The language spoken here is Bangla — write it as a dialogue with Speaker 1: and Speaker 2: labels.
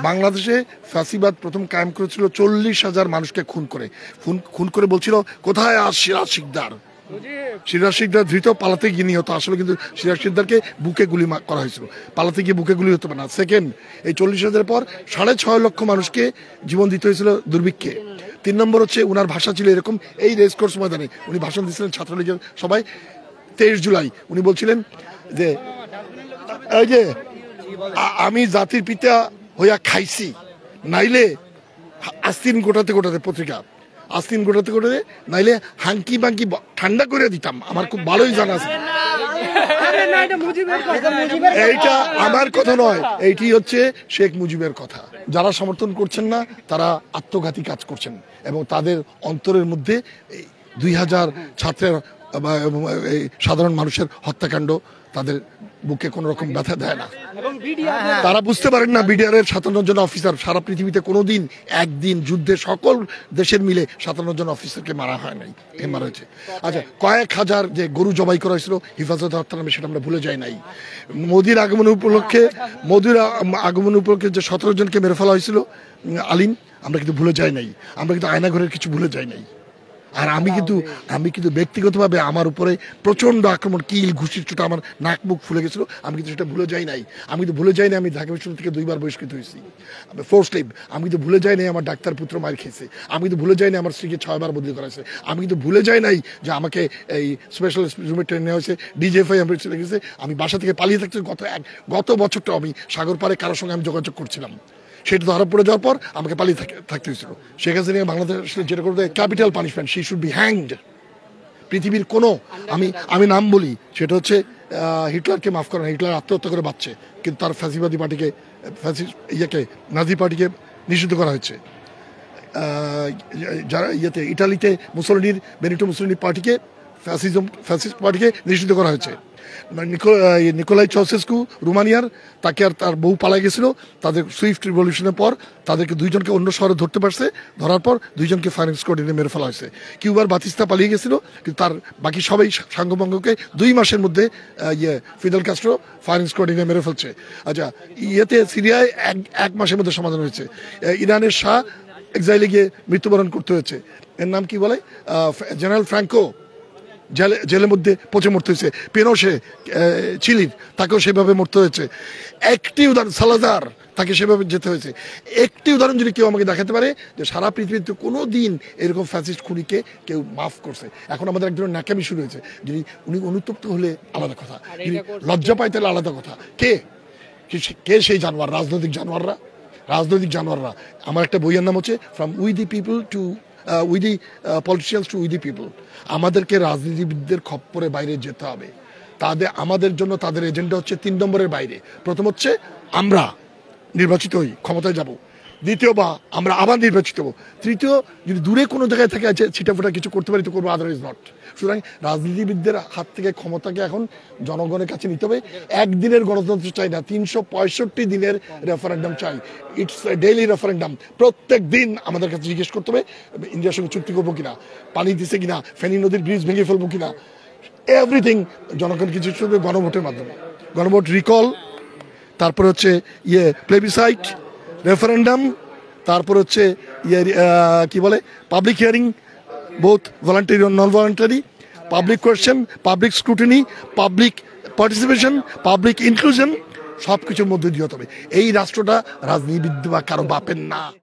Speaker 1: বাংলাদেশে ফ্যাসিবাদ প্রথম কায়েম করেছিল 40,000 মানুষকে খুন করে বলছিল কোথায় আজ সিরাজ শিকদার। সিরাজ শিকদার ধৃত পালাতে গিয়ে নিহত, আসলে কিন্তু সিরাজ শিকদারকে বুকে গুলি করা হয়েছিল, পালাতে গিয়ে বুকে গুলি হতে পারে না। সেকেন্ড, এই 40,000 পর 6.5 লক্ষ মানুষকে জীবন দিতে হয়েছিল দুর্ভিক্ষে। 3 নম্বর হচ্ছে উনার ভাষা ছিল এরকম, এই রেসকোর্স ময়দানে উনি ভাষণ দিচ্ছিলেন ছাত্রলীগের সবাই 23 জুলাই উনি বলছিলেন যে এই যে আমি জাতির পিতা হইয়া খাইছি, নাইলে আস্তিন গোটাতে গোটাতে পত্রিকা আস্তিন গোটাতে গোটাতে নাইলে হাঙ্কি বাঙ্কি ঠান্ডা করে দিতাম। আমার খুব ভালোই জানা আছে, এইটা আমার কথা নয়, এইটি হচ্ছে শেখ মুজিবের কথা। যারা সমর্থন করছেন না তারা আত্মঘাতী কাজ করছেন এবং তাদের অন্তরের মধ্যে 2000 ছাত্রের সাধারণ মানুষের হত্যাকাণ্ড তাদের বুকে কোনো রকম ব্যথা দেয় না। তারা বুঝতে পারেন না বিডিআর এর 57 জন অফিসার সারা পৃথিবীতে কোনোদিন একদিন যুদ্ধে সকল দেশের মিলে 57 জন অফিসারকে মারা হয় নাই, মারা হয়েছে। আচ্ছা, কয়েক হাজার যে গরু জবাই করা হয়েছিল হেফাজত হত্যা নামে, সেটা আমরা ভুলে যাই নাই। মোদির আগমন উপলক্ষে যে 17 জনকে মেরে ফেলা হয়েছিল আলিম, আমরা কিন্তু ভুলে যাই নাই। আমরা কিন্তু আয়নাঘরের কিছু ভুলে যাই নাই। আর আমি কিন্তু ব্যক্তিগতভাবে আমার উপরে প্রচন্ড আক্রমণ, কিল ঘুষির চোটা, আমার নাক মুখ ফুলে গেছিল, আমি কিন্তু সেটা ভুলে যাই নাই। আমি কিন্তু ভুলে যাই না আমি ঢাকা বিশ্ববিদ্যালয় থেকে 2 বার বহিষ্কৃত হয়েছি, ফোর্স লিভ। আমি কিন্তু ভুলে যাই নাই আমার ডাক্তার পুত্র মার খেয়েছে। আমি কিন্তু ভুলে যাই না আমার স্ত্রীকে 6 বার বদলি করা হয়েছে। আমি কিন্তু ভুলে যাই নাই যে আমাকে এই স্পেশাল রুমে ট্রেন নেওয়া হয়েছে, ডিজিএফআই আমার চলে গেছে। আমি বাসা থেকে পালিয়ে থাকছি গত বছরটা আমি সাগর পাড়ে কারোর সঙ্গে আমি যোগাযোগ করছিলাম, সেটা ধরা পড়ে যাওয়ার পর আমাকে পালিয়ে থাকতে হয়েছিল। শেখ হাসিনা বাংলাদেশ যেটা করতে capital punishment, she should be hanged. পৃথিবীর কোনো আমি নাম বলি, সেটা হচ্ছে হিটলারকে মাফ করেন, হিটলার আত্মহত্যা করে বাঁচছে, কিন্তু তার ফ্যাসিবাদী পার্টিকে নাজি পার্টিকে নিষিদ্ধ করা হয়েছে। যারা ইটালিতে মুসোলিনির বেনিটো মুসোলিনি পার্টিকে ফ্যাসিস্ট পার্টিকে নিষিদ্ধ করা হয়েছে। নিকোলাই চাউসেস্কু রোমানিয়ার, তাকে আর তার বউ পালাই গেছিল, তাদের সুইফট রিভলিউশনের পর তাদেরকে 2 জনকে অন্য শহরে ধরতে পারছে, ধরার পর 2 জনকে ফায়ারিং স্কোয়াডে মেরে ফেলা হয়েছে। কিউবার বাতিস্তা পালিয়ে গেছিল, কিন্তু তার বাকি সবাই সাঙ্গভঙ্গকে 2 মাসের মধ্যে ফিদেল কাস্ট্রো ফায়ারিং স্কোয়াডে মেরে ফেলছে। আচ্ছা, সিরিয়ায় 1 মাসের মধ্যে সমাধান হয়েছে। ইরানের শাহ এক্সাইলে গিয়ে মৃত্যুবরণ করতে হয়েছে, এর নাম কি বলে, জেনারেল ফ্রাঙ্কো জেলের মধ্যে পচে মরতে হয়েছে। পেনোশে চিলির, তাকেও সেভাবে মরতে হয়েছে। একটি উদাহরণ সালাদার, তাকে সেভাবে যেতে হয়েছে। একটি উদাহরণ যদি কেউ আমাকে দেখাতে পারে যে সারা পৃথিবীতে কোনো দিন এরকম ফ্যাসিস্ট খুনিকে কেউ মাফ করছে। এখন আমাদের এক ধরনের ন্যাকামি শুরু হয়েছে, যদি উনি অনুতপ্ত হলে আলাদা কথা, যদি লজ্জা পায় তাহলে আলাদা কথা। কে সেই জানোয়ার? রাজনৈতিক জানোয়াররা। আমার একটা বইয়ের নাম হচ্ছে from we the people to we the politicians to we the people. আমাদেরকে রাজনীতিবিদদের খপ্পরে বাইরে যেতে হবে। আমাদের জন্য তাদের এজেন্ডা হচ্ছে 3 নম্বরের বাইরে। প্রথম হচ্ছে আমরা নির্বাচিত হই, ক্ষমতায় যাব। দ্বিতীয়, আমরা আবার নির্বাচিত হবো। তৃতীয়, যদি দূরে কোনো জায়গায় থেকে আছে ছিটাফোটা কিছু করতে পারি তো করবো, আদারওয়াইজ নট। সুতরাং রাজনীতিবিদদের হাত থেকে ক্ষমতাকে এখন জনগণের কাছে নিতে হবে। একদিনের গণতন্ত্র চাই না, 365 দিনের রেফারেন্ডাম চাই। It's daily referendum. প্রত্যেক দিন আমাদের কাছে জিজ্ঞেস করতে হবে ইন্ডিয়ার সঙ্গে চুক্তি করবো কিনা, পানি দিচ্ছে কিনা, ফেনী নদীর ব্রিজ ভেঙে ফেলবো কিনা, এভরিথিং জনগণ কিছু করবে গণভোটের মাধ্যমে। গণভোট, রিকল, তারপর হচ্ছে প্লেবিসাইট, রেফারেন্ডাম, তারপর হচ্ছে কি বলে পাবলিক হিয়ারিং, বোথ ভলান্টারি ও non voluntary, public question, public scrutiny, public participation, public inclusion, সব কিছুর মধ্যে দিয়ে হতে হবে। এই রাষ্ট্রটা রাজনীতিবিদ বা কারো বাপের না।